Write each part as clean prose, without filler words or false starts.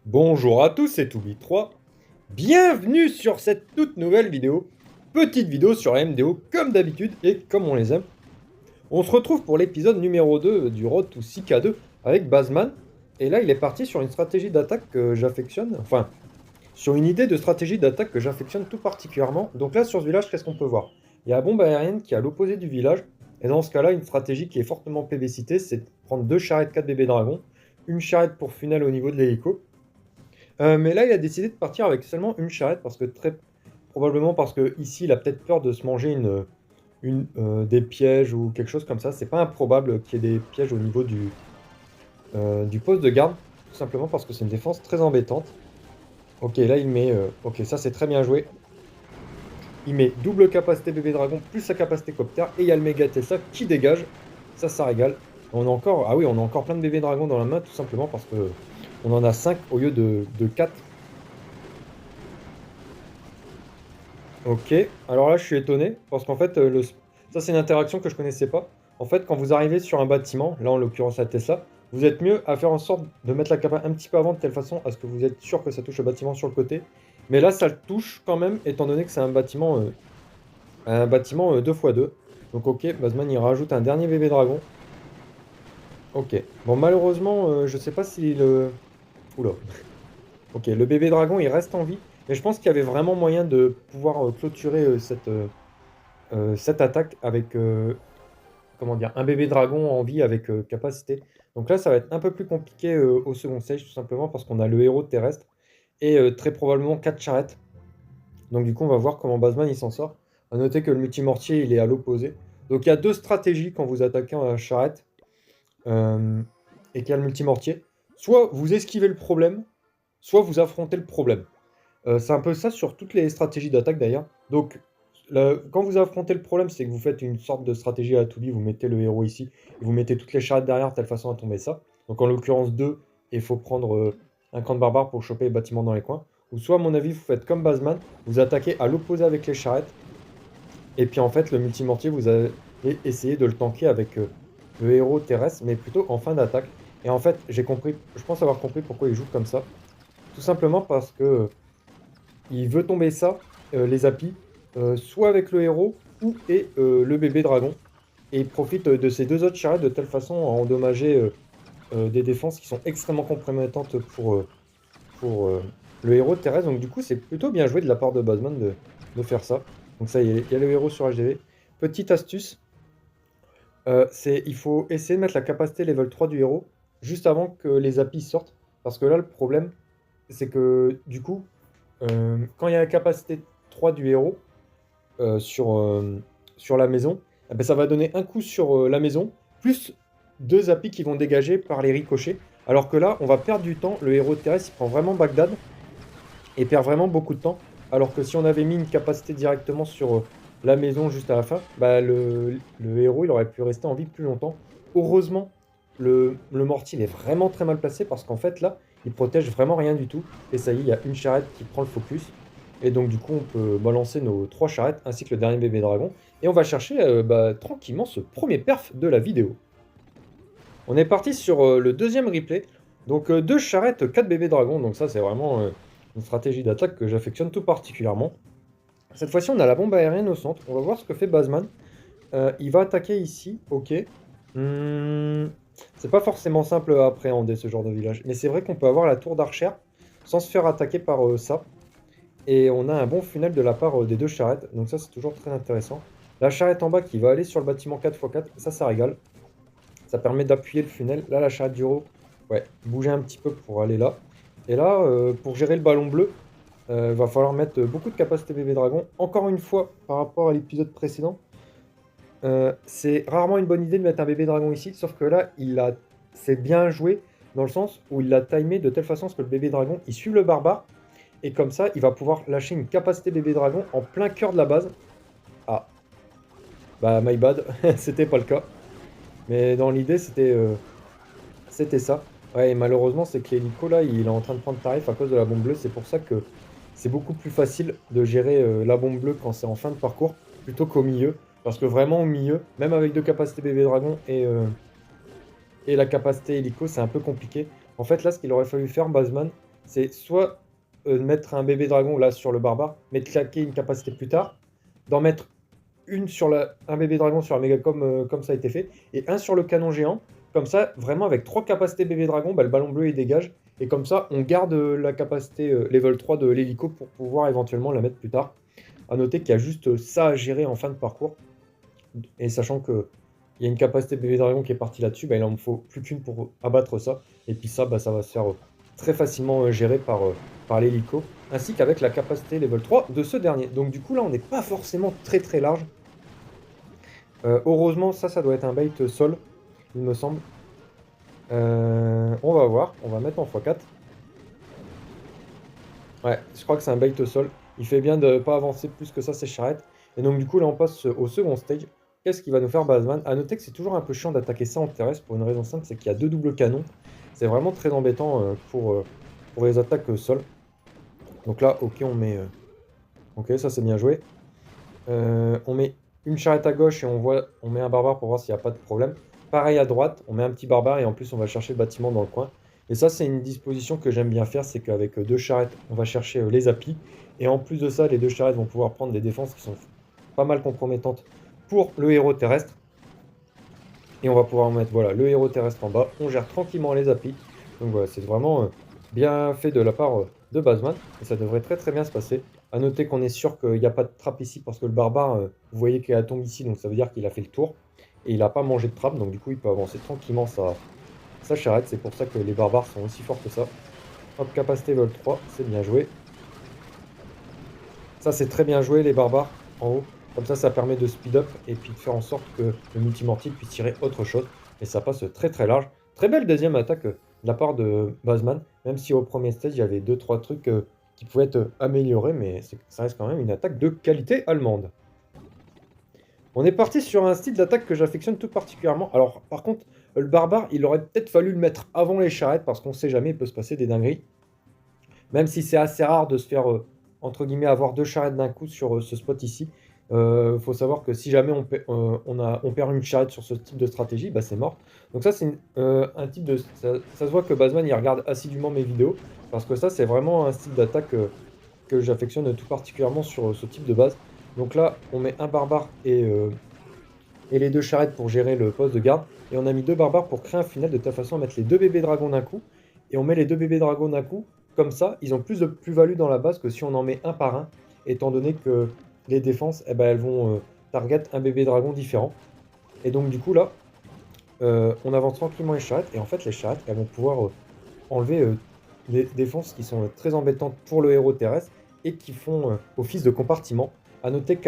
Bonjour à tous, c'est Toubi3. Bienvenue sur cette toute nouvelle vidéo. Petite vidéo sur la MDO comme d'habitude et comme on les aime. On se retrouve pour l'épisode numéro 2 du Road to 6K2 avec Bazman. Et là, il est parti sur une stratégie d'attaque que j'affectionne. Enfin, sur une idée de stratégie d'attaque que j'affectionne tout particulièrement. Donc là, sur ce village, qu'est-ce qu'on peut voir? Il y a la bombe aérienne qui est à l'opposé du village. Et dans ce cas-là, une stratégie qui est fortement plébiscitée, c'est de prendre deux charrettes 4 bébés dragons. Une charrette pour funnel au niveau de l'hélico. Mais là, il a décidé de partir avec seulement une charrette parce que très probablement parce que ici, il a peut-être peur de se manger des pièges ou quelque chose comme ça. C'est pas improbable qu'il y ait des pièges au niveau du poste de garde, tout simplement parce que c'est une défense très embêtante. Ok, là il met. Ok, ça c'est très bien joué. Il met double capacité bébé dragon plus sa capacité copter et il y a le méga Tesla qui dégage. Ça régale. On a encore, ah oui, on a encore plein de bébés dragons dans la main, tout simplement parce que on en a 5 au lieu de 4. Ok, alors là je suis étonné parce qu'en fait, ça c'est une interaction que je connaissais pas. En fait, quand vous arrivez sur un bâtiment, là en l'occurrence la Tesla, vous êtes mieux à faire en sorte de mettre la capa un petit peu avant de telle façon à ce que vous êtes sûr que ça touche le bâtiment sur le côté. Mais là ça le touche quand même, étant donné que c'est un bâtiment 2x2. Donc ok, Bazman il rajoute un dernier bébé dragon. Ok, bon malheureusement, je sais pas si le... Oula. Ok, le bébé dragon il reste en vie, mais je pense qu'il y avait vraiment moyen de pouvoir clôturer cette attaque avec comment dire, un bébé dragon en vie avec capacité. Donc là, ça va être un peu plus compliqué au second stage, tout simplement parce qu'on a le héros terrestre et très probablement 4 charrettes. Donc du coup, on va voir comment Bazman il s'en sort. À noter que le multimortier, il est à l'opposé. Donc il y a deux stratégies quand vous attaquez en charrette euh, et qu'il y a le multimortier. Soit vous esquivez le problème, soit vous affrontez le problème. C'est un peu ça sur toutes les stratégies d'attaque d'ailleurs. Donc, quand vous affrontez le problème, c'est que vous faites une sorte de stratégie à Toubi, vous mettez le héros ici, et vous mettez toutes les charrettes derrière de telle façon à tomber ça. Donc en l'occurrence 2, et il faut prendre un camp de barbares pour choper les bâtiments dans les coins. Ou soit, à mon avis, vous faites comme Bazman, vous attaquez à l'opposé avec les charrettes, et puis en fait, le multimortier, vous allez essayer de le tanker avec le héros terrestre, mais plutôt en fin d'attaque. Et en fait, j'ai compris, je pense avoir compris pourquoi il joue comme ça. Tout simplement parce que il veut tomber ça, les applis, soit avec le héros ou le bébé dragon. Et il profite de ces deux autres charrettes de telle façon à endommager des défenses qui sont extrêmement compromettantes pour le héros terrestre. Donc du coup, c'est plutôt bien joué de la part de Bazman de faire ça. Donc ça, il y a le héros sur HDV. Petite astuce, il faut essayer de mettre la capacité level 3 du héros juste avant que les applis sortent. Parce que là, le problème, c'est que du coup, quand il y a la capacité 3 du héros sur la maison, eh ben, ça va donner un coup sur la maison, plus deux applis qui vont dégager par les ricochets. Alors que là, on va perdre du temps. Le héros terrestre, il prend vraiment Bagdad et perd vraiment beaucoup de temps. Alors que si on avait mis une capacité directement sur la maison juste à la fin, bah, le héros, il aurait pu rester en vie plus longtemps. Heureusement, le mortier il est vraiment très mal placé parce qu'en fait, là, il protège vraiment rien du tout. Et ça y est, il y a une charrette qui prend le focus. Et donc, du coup, on peut balancer nos trois charrettes ainsi que le dernier bébé dragon. Et on va chercher tranquillement ce premier perf de la vidéo. On est parti sur le deuxième replay. Donc, deux charrettes, 4 bébés dragons. Donc, ça, c'est vraiment une stratégie d'attaque que j'affectionne tout particulièrement. Cette fois-ci, on a la bombe aérienne au centre. On va voir ce que fait Bazman. Il va attaquer ici. Ok. C'est pas forcément simple à appréhender ce genre de village. Mais c'est vrai qu'on peut avoir la tour d'archère sans se faire attaquer par ça. Et on a un bon funnel de la part des deux charrettes. Donc ça, c'est toujours très intéressant. La charrette en bas qui va aller sur le bâtiment 4x4. Ça régale. Ça permet d'appuyer le funnel. Là, la charrette du héros, ouais, bouger un petit peu pour aller là. Et là, pour gérer le ballon bleu, il va falloir mettre beaucoup de capacité bébé dragon. Encore une fois, par rapport à l'épisode précédent, c'est rarement une bonne idée de mettre un bébé dragon ici. Sauf que là, c'est bien joué dans le sens où il l'a timé de telle façon à ce que le bébé dragon, il suive le barbare. Et comme ça, il va pouvoir lâcher une capacité bébé dragon en plein cœur de la base. Ah, bah my bad, c'était pas le cas. Mais dans l'idée, c'était ça. Ouais, et malheureusement, c'est que l'hélico, là, il est en train de prendre tarif à cause de la bombe bleue. C'est pour ça que c'est beaucoup plus facile de gérer la bombe bleue quand c'est en fin de parcours, plutôt qu'au milieu. Parce que vraiment, au milieu, même avec deux capacités bébé dragon et la capacité hélico, c'est un peu compliqué. En fait, là, ce qu'il aurait fallu faire, Bazman, c'est soit mettre un bébé dragon là sur le barbare, mais de claquer une capacité plus tard, d'en mettre une sur un bébé dragon sur la méga comme ça a été fait, et un sur le canon géant. Comme ça, vraiment avec 3 capacités bébé dragon, bah, le ballon bleu il dégage. Et comme ça, on garde la capacité level 3 de l'hélico pour pouvoir éventuellement la mettre plus tard. A noter qu'il y a juste ça à gérer en fin de parcours. Et sachant qu'il y a une capacité bébé dragon qui est partie là-dessus, bah, il en faut plus qu'une pour abattre ça. Et puis ça, bah, ça va se faire très facilement gérer par l'hélico, ainsi qu'avec la capacité level 3 de ce dernier. Donc du coup là, on n'est pas forcément très très large. Heureusement, ça doit être un bait sol, il me semble. On va voir, on va mettre en x4. Ouais, je crois que c'est un bait sol. Il fait bien de ne pas avancer plus que ça ses charrettes. Et donc du coup là on passe au second stage. Qu'est-ce qui va nous faire Bazman? A noter que c'est toujours un peu chiant d'attaquer ça en terrestre pour une raison simple, c'est qu'il y a 2 doubles canons. C'est vraiment très embêtant pour les attaques sol. Donc là, ok, on met... ok, ça c'est bien joué. On met une charrette à gauche et on met un barbare pour voir s'il n'y a pas de problème. Pareil à droite, on met un petit barbare et en plus on va chercher le bâtiment dans le coin. Et ça c'est une disposition que j'aime bien faire, c'est qu'avec 2 charrettes, on va chercher les applis. Et en plus de ça, les 2 charrettes vont pouvoir prendre des défenses qui sont pas mal compromettantes pour le héros terrestre. Et on va pouvoir mettre voilà, le héros terrestre en bas. On gère tranquillement les applis. Donc voilà, c'est vraiment bien fait de la part de Bazman. Et ça devrait très très bien se passer. A noter qu'on est sûr qu'il n'y a pas de trappe ici parce que le barbare, vous voyez qu'il tombe ici. Donc ça veut dire qu'il a fait le tour. Et il n'a pas mangé de trappe. Donc du coup, il peut avancer tranquillement sa charrette. C'est pour ça que les barbares sont aussi forts que ça. Hop, capacité vol 3, c'est bien joué. Ça, c'est très bien joué, les barbares, en haut. Comme ça permet de speed up et puis de faire en sorte que le multimortier puisse tirer autre chose. Et ça passe très très large. Très belle deuxième attaque de la part de Bazman. Même si au premier stage, il y avait 2-3 trucs qui pouvaient être améliorés. Mais ça reste quand même une attaque de qualité allemande. On est parti sur un style d'attaque que j'affectionne tout particulièrement. Alors, par contre, le barbare, il aurait peut-être fallu le mettre avant les charrettes parce qu'on sait jamais, il peut se passer des dingueries. Même si c'est assez rare de se faire, entre guillemets, avoir 2 charrettes d'un coup sur ce spot ici. Faut savoir que si jamais on perd une charrette sur ce type de stratégie, bah c'est mort. Donc ça, c'est un type de... Ça se voit que Bazman, il regarde assidûment mes vidéos. Parce que ça, c'est vraiment un style d'attaque que j'affectionne tout particulièrement sur ce type de base. Donc là, on met un barbare et les 2 charrettes pour gérer le poste de garde. Et on a mis 2 barbares pour créer un final de telle façon à mettre les 2 bébés dragons d'un coup. Et on met les 2 bébés dragons d'un coup. Comme ça, ils ont plus de plus-value dans la base que si on en met un par un. Étant donné que les défenses, eh ben, elles vont target un bébé dragon différent. Et donc du coup là, on avance tranquillement les charrettes. Et en fait, les charrettes, elles vont pouvoir enlever des défenses qui sont très embêtantes pour le héros terrestre. Et qui font office de compartiment. A noter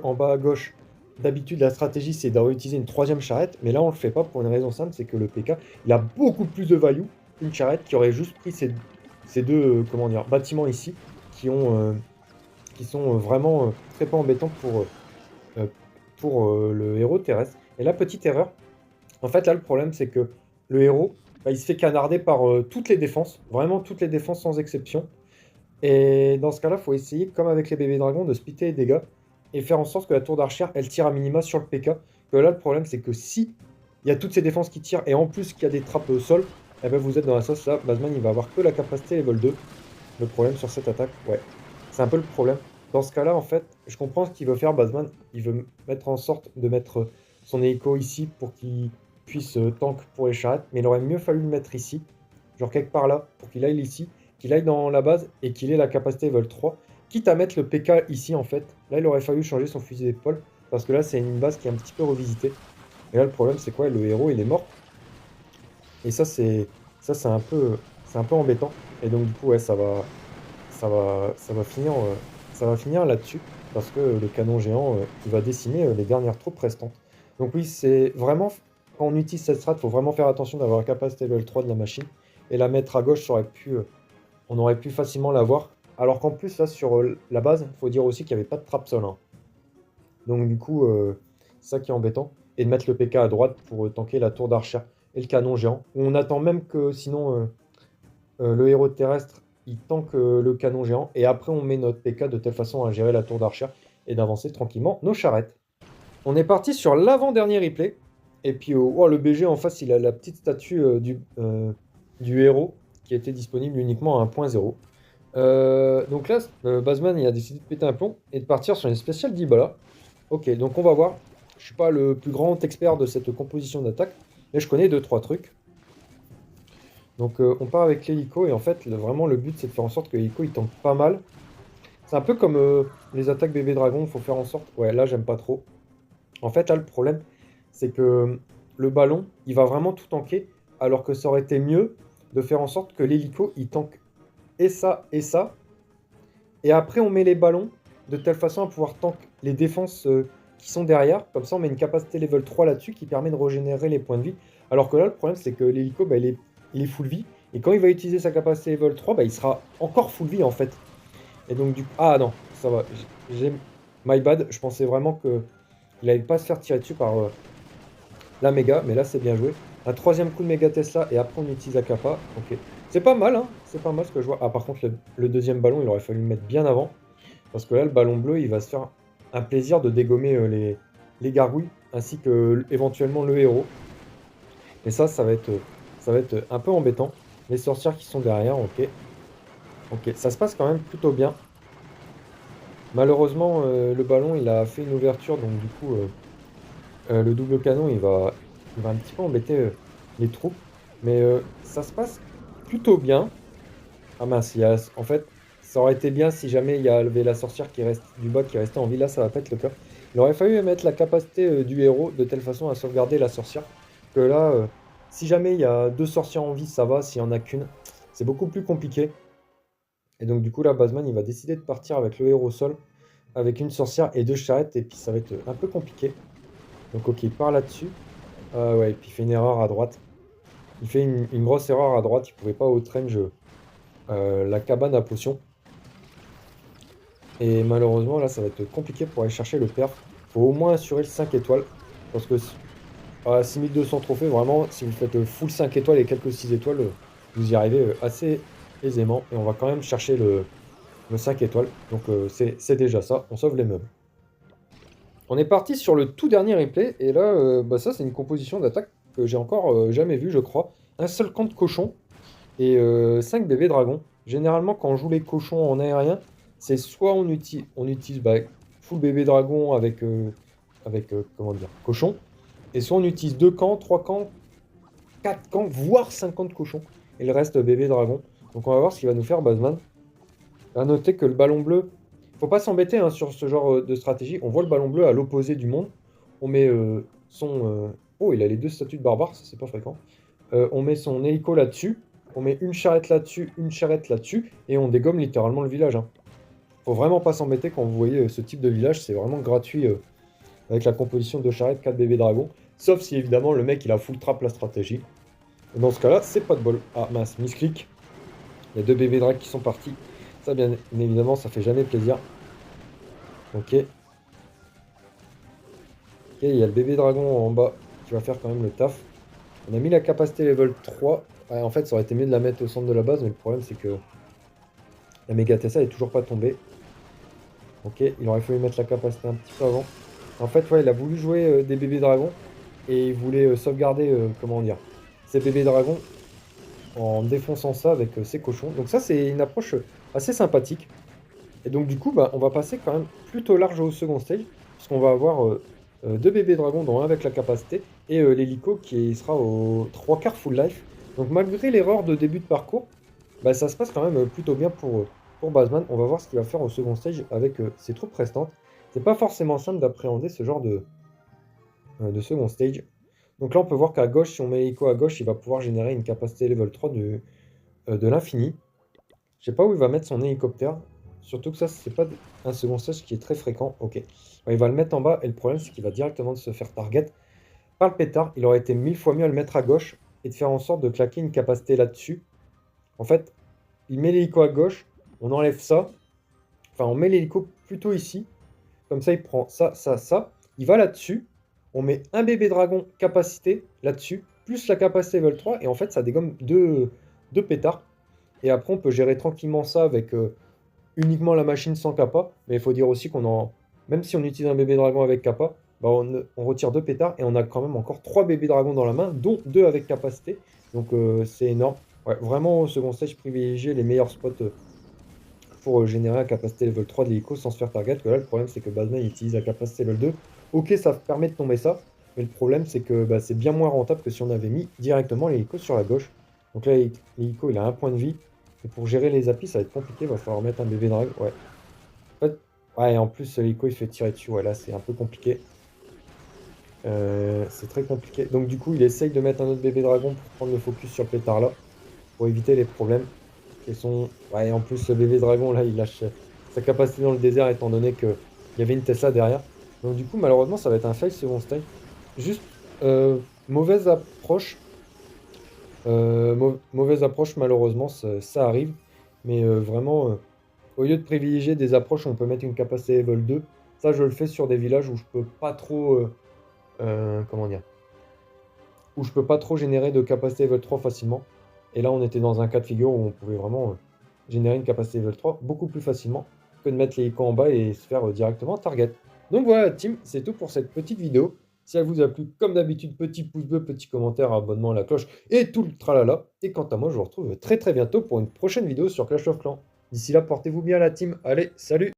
en bas à gauche, d'habitude, la stratégie, c'est de réutiliser une 3e charrette, mais là, on ne le fait pas pour une raison simple, c'est que le PK, il a beaucoup plus de value qu'une charrette qui aurait juste pris ces deux comment dire, bâtiments ici, qui sont vraiment très peu embêtants pour le héros terrestre. Et la petite erreur, en fait, là, le problème, c'est que le héros, bah, il se fait canarder par toutes les défenses, vraiment toutes les défenses sans exception. Et dans ce cas-là, il faut essayer, comme avec les bébés dragons, de splitter les dégâts et faire en sorte que la tour d'archère, elle tire à minima sur le PK. Que là, le problème, c'est que si il y a toutes ces défenses qui tirent et en plus qu'il y a des trappes au sol, eh ben vous êtes dans la sauce là. Bazman, il va avoir que la capacité level 2. Le problème sur cette attaque, ouais, c'est un peu le problème. Dans ce cas-là, en fait, je comprends ce qu'il veut faire, Bazman. Il veut mettre en sorte de mettre son hélico ici pour qu'il puisse tank pour les charrettes, mais il aurait mieux fallu le mettre ici, genre quelque part là, pour qu'il aille ici, qu'il aille dans la base et qu'il ait la capacité level 3. Quitte à mettre le PK ici, en fait. Là, il aurait fallu changer son fusil d'épaule, parce que là, c'est une base qui est un petit peu revisitée. Et là, le problème, c'est quoi? Le héros, il est mort. Et c'est un peu embêtant. Et donc, du coup, ouais, ça va finir là-dessus, parce que le canon géant, il va décimer les dernières troupes restantes. Donc oui, c'est vraiment, quand on utilise cette strat, il faut vraiment faire attention d'avoir la capacité level 3 de la machine. Et la mettre à gauche, on aurait pu facilement l'avoir. Alors qu'en plus, là, sur la base, il faut dire aussi qu'il n'y avait pas de trap sol, hein. Donc du coup, c'est ça qui est embêtant. Et de mettre le PK à droite pour tanker la tour d'archère et le canon géant. On attend même que sinon le héros terrestre, il tank le canon géant. Et après, on met notre PK de telle façon à gérer la tour d'archère et d'avancer tranquillement nos charrettes. On est parti sur l'avant-dernier replay. Et puis, oh, le BG en face, il a la petite statue du héros qui était disponible uniquement à 1.0. Donc là, Bazman il a décidé de péter un plomb et de partir sur une spéciale Dybala. Ok, donc on va voir. Je suis pas le plus grand expert de cette composition d'attaque, mais je connais 2-3 trucs. Donc on part avec l'hélico et en fait vraiment le but c'est de faire en sorte que l'hélico il tank pas mal. C'est un peu comme les attaques bébé dragon, il faut faire en sorte... Ouais là j'aime pas trop. En fait là le problème c'est que le ballon il va vraiment tout tanker alors que ça aurait été mieux de faire en sorte que l'hélico il tank et ça et ça. Et après on met les ballons de telle façon à pouvoir tank les défenses qui sont derrière. Comme ça on met une capacité level 3 là-dessus qui permet de régénérer les points de vie. Alors que là le problème c'est que l'hélico bah, il est full vie. Et quand il va utiliser sa capacité level 3, bah, il sera encore full vie en fait. Et donc du coup... Ah non, ça va. J'ai... My bad. Je pensais vraiment que il n'allait pas se faire tirer dessus par la méga. Mais là c'est bien joué. Un troisième coup de méga Tesla et après on utilise la capa. Ok. C'est pas mal, hein. C'est pas mal ce que je vois. Ah par contre le deuxième ballon, il aurait fallu le mettre bien avant. Parce que là le ballon bleu, il va se faire un plaisir de dégommer les gargouilles. Ainsi que éventuellement le héros. Et ça va être un peu embêtant. Les sorcières qui sont derrière, ok. Ok, ça se passe quand même plutôt bien. Malheureusement, le ballon, il a fait une ouverture, donc du coup, le double canon, il va un petit peu embêter les troupes. Mais ça se passe plutôt bien. Ah mince, en fait, ça aurait été bien si jamais il y avait la sorcière qui reste du bas qui restait en vie. Là, ça va pas être le cas. Il aurait fallu mettre la capacité du héros de telle façon à sauvegarder la sorcière. Que là, si jamais il y a 2 sorcières en vie, ça va. S'il y en a qu'une, c'est beaucoup plus compliqué. Et donc du coup là, Bazman il va décider de partir avec le héros sol, avec une sorcière et 2 charrettes, et puis ça va être un peu compliqué. Donc ok, il part là-dessus. Ouais, et puis il fait une erreur à droite. Il fait une grosse erreur à droite, il pouvait pas outrange la cabane à potions. Et malheureusement là, ça va être compliqué pour aller chercher le perf. Faut au moins assurer le 5 étoiles. Parce que à 6200 trophées, vraiment, si vous faites full 5 étoiles et quelques 6 étoiles, vous y arrivez assez aisément. Et on va quand même chercher le 5 étoiles. Donc c'est déjà ça, on sauve les meubles. On est parti sur le tout dernier replay, et là, bah ça c'est une composition d'attaque que j'ai encore jamais vue, je crois. Un seul camp de cochons et 5 bébés dragons. Généralement, quand on joue les cochons en aérien, c'est soit on utilise bah, full bébé dragon avec comment dire, cochon, et soit on utilise 2 camps, 3 camps, 4 camps, voire 50 cochons, et le reste bébé dragon. Donc on va voir ce qu'il va nous faire Bazman. À noter que le ballon bleu, faut pas s'embêter hein, sur ce genre de stratégie. On voit le ballon bleu à l'opposé du monde. On met son... Oh, il a les 2 statues de barbare, ça c'est pas fréquent. On met son hélico là-dessus. On met une charrette là-dessus, une charrette là-dessus. Et on dégomme littéralement le village. Hein. Faut vraiment pas s'embêter quand vous voyez ce type de village. C'est vraiment gratuit avec la composition de charrette, 4 bébés dragons. Sauf si évidemment le mec il a full trap la stratégie. Et dans ce cas-là, c'est pas de bol. Ah mince, misclick. Il y a 2 bébés drags qui sont partis. Ça, bien évidemment, ça fait jamais plaisir. Ok. Ok, il y a le bébé dragon en bas qui va faire quand même le taf. On a mis la capacité level 3. Ouais, en fait, ça aurait été mieux de la mettre au centre de la base, mais le problème, c'est que la méga Tessa est toujours pas tombée. Ok, il aurait fallu mettre la capacité un petit peu avant. En fait, ouais, il a voulu jouer des bébés dragons et il voulait sauvegarder, comment dire, ces bébés dragons en défonçant ça avec ses cochons. Donc ça, c'est une approche assez sympathique. Et donc du coup, bah, on va passer quand même plutôt large au second stage, puisqu'on va avoir 2 bébés dragons, dont un avec la capacité, et l'hélico qui sera au 3/4 full life. Donc malgré l'erreur de début de parcours, bah, ça se passe quand même plutôt bien pour Bazman. On va voir ce qu'il va faire au second stage avec ses troupes restantes. C'est pas forcément simple d'appréhender ce genre de second stage. Donc là, on peut voir qu'à gauche, si on met l'hélico à gauche, il va pouvoir générer une capacité level 3 de l'infini. Je sais pas où il va mettre son hélicoptère. Surtout que ça, c'est pas un second stage qui est très fréquent. Ok. Il va le mettre en bas et le problème, c'est qu'il va directement se faire target par le pétard. Il aurait été 1000 fois mieux à le mettre à gauche et de faire en sorte de claquer une capacité là-dessus. En fait, il met l'hélico à gauche, on enlève ça. Enfin, on met l'hélico plutôt ici. Comme ça, il prend ça, ça, ça. Il va là-dessus. On met un bébé dragon capacité là-dessus, plus la capacité level 3. Et en fait, ça dégomme deux pétards. Et après, on peut gérer tranquillement ça avec uniquement la machine sans kappa. Mais il faut dire aussi même si on utilise un bébé dragon avec kappa, bah on retire 2 pétards et on a quand même encore 3 bébés dragons dans la main, dont 2 avec capacité. Donc c'est énorme. Ouais, vraiment, au second stage, privilégier les meilleurs spots pour générer la capacité level 3 de l'hélico sans se faire target. Que là, le problème, c'est que Batman utilise la capacité level 2. Ok, ça permet de tomber ça, mais le problème, c'est que bah, c'est bien moins rentable que si on avait mis directement l'hélico sur la gauche. Donc là, l'hélico, il a un point de vie. Et pour gérer les applis, ça va être compliqué. Il va falloir mettre un bébé drag. Ouais. En fait, ouais, en plus, l'hélico, il fait tirer dessus. Ouais, là, c'est un peu compliqué. C'est très compliqué. Donc, du coup, il essaye de mettre un autre bébé dragon pour prendre le focus sur le pétard là, pour éviter les problèmes. Et ouais, en plus, le bébé dragon, là, il lâche sa capacité dans le désert, étant donné qu'il y avait une Tesla derrière. Donc, du coup, malheureusement, ça va être un fail second stage. Juste, mauvaise approche. Mauvaise approche, malheureusement, ça arrive. Mais vraiment, au lieu de privilégier des approches où on peut mettre une capacité level 2, ça, je le fais sur des villages où je peux pas trop. Comment dire? Où je peux pas trop générer de capacité level 3 facilement. Et là, on était dans un cas de figure où on pouvait vraiment générer une capacité level 3 beaucoup plus facilement que de mettre les icônes en bas et se faire directement target. Donc voilà, team, c'est tout pour cette petite vidéo. Si elle vous a plu, comme d'habitude, petit pouce bleu, petit commentaire, abonnement à la cloche et tout le tralala. Et quant à moi, je vous retrouve très très bientôt pour une prochaine vidéo sur Clash of Clans. D'ici là, portez-vous bien la team. Allez, salut!